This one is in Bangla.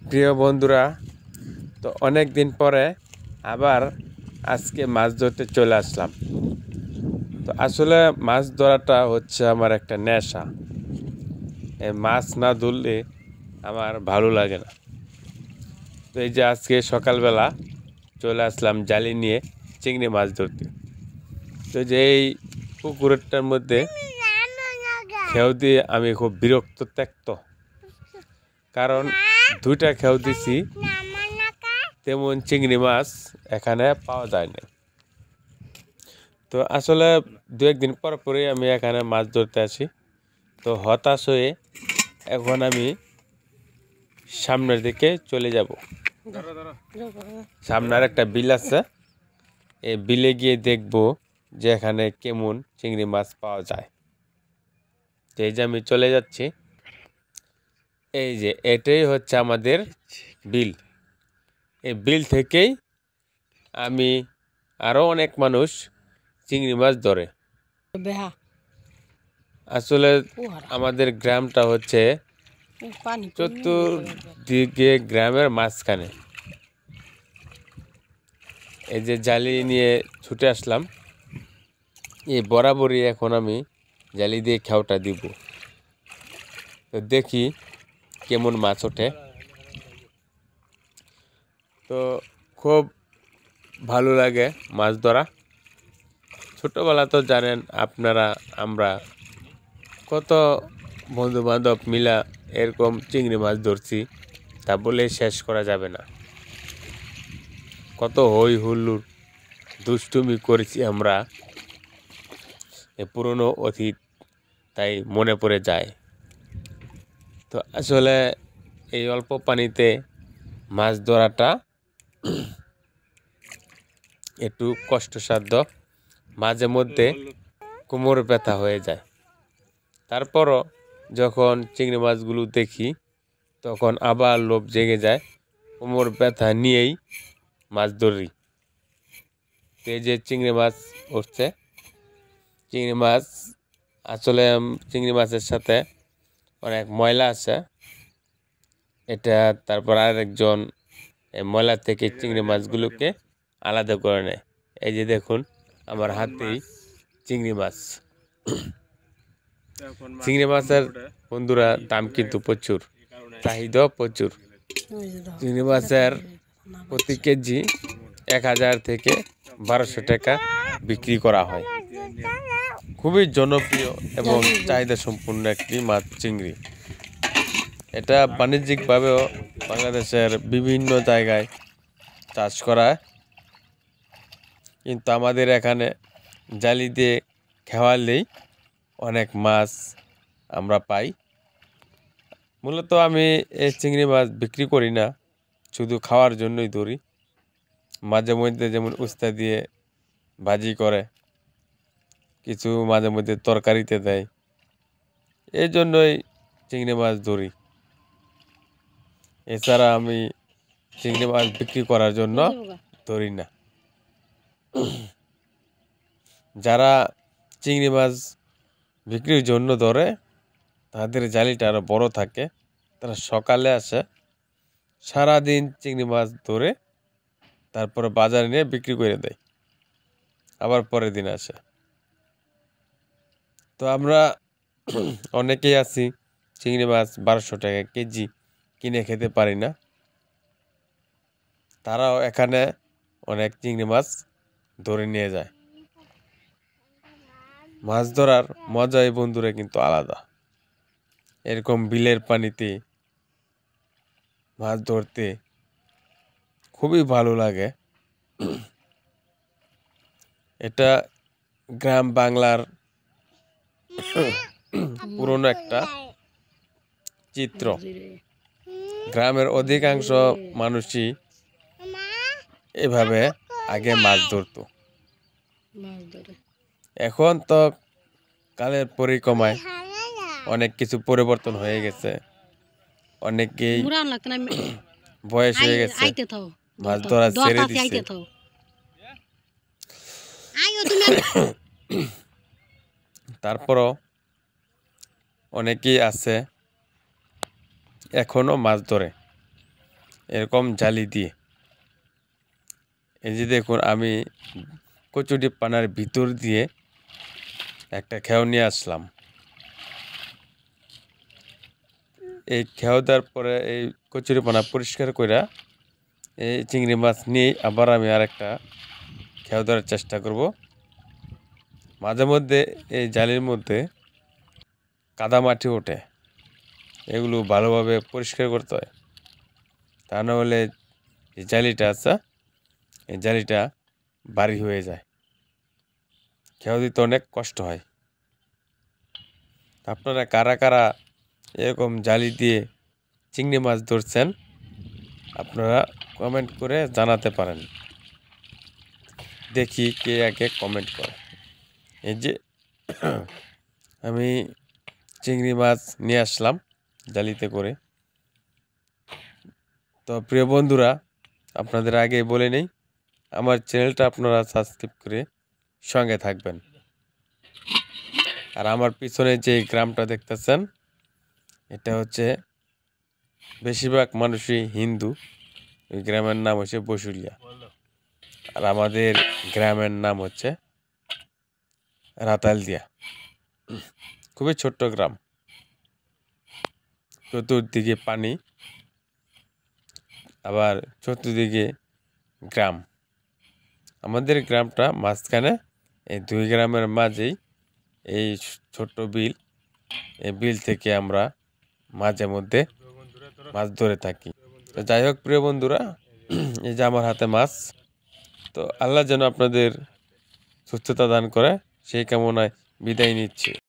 প্রিয় বন্ধুরা, তো অনেক দিন পরে আবার আজকে মাছ ধরতে চলে আসলাম। তো আসলে মাছ ধরাটা হচ্ছে আমার একটা নেশা। এই মাছ না ধরলে আমার ভালো লাগে না। তো এই যে আজকে সকালবেলা চলে আসলাম জালি নিয়ে চিংড়ি মাছ ধরতে। তো যে এই পুকুরটার মধ্যে খেউ দিয়ে আমি খুব বিরক্ত ত্যক্ত, কারণ দুইটা খেউ দিছি, তেমন চিংড়ি মাছ এখানে পাওয়া যায় না। তো আসলে দু একদিন পর পরে আমি এখানে মাছ ধরতে আসি। তো হতাশ হয়ে এখন আমি সামনের দিকে চলে যাব। সামনের একটা বিল আছে, এই বিলে গিয়ে দেখব যে এখানে কেমন চিংড়ি মাছ পাওয়া যায়। তো এই যে আমি চলে যাচ্ছি, এই যে এটাই হচ্ছে আমাদের বিল। এই বিল থেকেই আমি আরও অনেক মানুষ চিংড়ি মাছ ধরে। আসলে আমাদের গ্রামটা হচ্ছে চতুর্দিকে গ্রামের মাঝখানে। এই যে জালি নিয়ে ছুটে আসলাম, এই বরাবরই এখন আমি জালি দিয়ে খেওটা দিব। তো দেখি কেমন মাছ ওঠে। তো খুব ভালো লাগে মাছ ধরা। ছোটোবেলা তো জানেন আপনারা, আমরা কত বন্ধু বান্ধব মিলা এরকম চিংড়ি মাছ ধরছি, তা বলে শেষ করা যাবে না। কত হই হুল্লোড় দুষ্টুমি করেছি আমরা, এ পুরনো অতীত তাই মনে পড়ে যায়। তো আসলে এই অল্প পানিতে মাছ ধরাটা একটু কষ্টসাধ্য, মাঝে মধ্যে কোমর ব্যথা হয়ে যায়। তারপরও যখন চিংড়ি মাছগুলো দেখি তখন আবার লোভ জেগে যায়, কোমর ব্যথা নিয়েই মাছ ধরি। এই যে চিংড়ি মাছ উঠছে, চিংড়ি মাছ আসলে চিংড়ি মাছের সাথে অনেক ময়লা আছে, এটা তারপর আরেকজন এই ময়লা থেকে চিংড়ি মাছগুলোকে আলাদা করে নেয়। এই যে দেখুন আমার হাতেই চিংড়ি মাছ। চিংড়ি মাছের বন্ধুরা দাম কিন্তু প্রচুর, চাহিদা প্রচুর। চিংড়ি মাছের প্রতি কেজি 1000 থেকে 1200 টাকা বিক্রি করা হয়। খুবই জনপ্রিয় এবং চাহিদা সম্পূর্ণ একটি মাছ চিংড়ি। এটা বাণিজ্যিকভাবেও বাংলাদেশের বিভিন্ন জায়গায় চাষ করা, কিন্তু আমাদের এখানে জালি দিয়ে খেওয়ালেই অনেক মাছ আমরা পাই। মূলত আমি এই চিংড়ি মাছ বিক্রি করি না, শুধু খাওয়ার জন্যই ধরি। মাঝে মধ্যে যেমন উস্তা দিয়ে ভাজি করে, কিছু মাঝে মধ্যে তরকারিতে দেয়, এই জন্যই চিংড়ি মাছ ধরি। এছাড়া আমি চিংড়ি মাছ বিক্রি করার জন্য ধরি না। যারা চিংড়ি মাছ বিক্রির জন্য ধরে তাদের জালিটা আরও বড় থাকে। তারা সকালে আসে, সারাদিন চিংড়ি মাছ ধরে তারপরে বাজারে নিয়ে বিক্রি করে দেয়, আবার পরের দিন আসে। তো আমরা অনেকেই আছি চিংড়ি মাছ 1200 টাকা কেজি কিনে খেতে পারি না, তারাও এখানে অনেক চিংড়ি মাছ ধরে নিয়ে যায়। মাছ ধরার মজাই বন্ধুরা কিন্তু আলাদা। এরকম বিলের পানিতে মাছ ধরতে খুবই ভালো লাগে। এটা গ্রাম বাংলার পুরনো একটা চিত্র। গ্রামের অধিকাংশ মানুষই এভাবে আগে মাছ ধরতো। এখন তো কালের পরিক্রমায় অনেক কিছু পরিবর্তন হয়ে গেছে, অনেকেই বয়স হয়ে গেছে, মাছ ধরা ছেড়ে দিচ্ছে। তারপরও অনেকেই আছে এখনো মাছ ধরে। এরকম জালি দিয়ে। এই যে দেখুন, আমি কচুরি পানার ভিতর দিয়ে একটা খেও নিয়ে আসলাম। এই খেও দেওয়ার পরে এই কচুরি পানা পরিষ্কার করে এই চিংড়ি মাছ নিয়ে আবার আমি আরেকটা খেও দেওয়ার চেষ্টা করব। মাঝে মধ্যে এই জালির মধ্যে কাদামাটি ওঠে, এগুলো ভালোভাবে পরিষ্কার করতে হয়, তা না হলে এই জালিটা আছে, এই জালিটা ভারী হয়ে যায়, খেও দিতে অনেক কষ্ট হয়। আপনারা কারা কারা এরকম জালি দিয়ে চিংড়ি মাছ ধরছেন, আপনারা কমেন্ট করে জানাতে পারেন। দেখি কে আগে কমেন্ট করে। এই যে আমি চিংড়ি মাছ নিয়ে আসলাম জালিতে করে। তো প্রিয় বন্ধুরা, আপনাদের আগে বলে নেই, আমার চ্যানেলটা আপনারা সাবস্ক্রাইব করে সঙ্গে থাকবেন। আর আমার পিছনে যে গ্রামটা দেখতেছেন, এটা হচ্ছে বেশিরভাগ মানুষই হিন্দু। ওই গ্রামের নাম হচ্ছে বসুলিয়া, আর আমাদের গ্রামের নাম হচ্ছে রাতালদিয়া। খুবই ছোট্ট গ্রাম, চতুর্দিকে পানি, আবার চতুর্দিকে গ্রাম। আমাদের গ্রামটা মাঝখানে, এই দুই গ্রামের মাঝেই এই ছোট্ট বিল। এই বিল থেকে আমরা মাঝে মধ্যে মাছ ধরে থাকি। তো যাই হোক প্রিয় বন্ধুরা, এই যে আমার হাতে মাছ। তো আল্লাহ যেন আপনাদের সুস্থতা দান করে, সেই কামনায় বিদায় নিচ্ছি।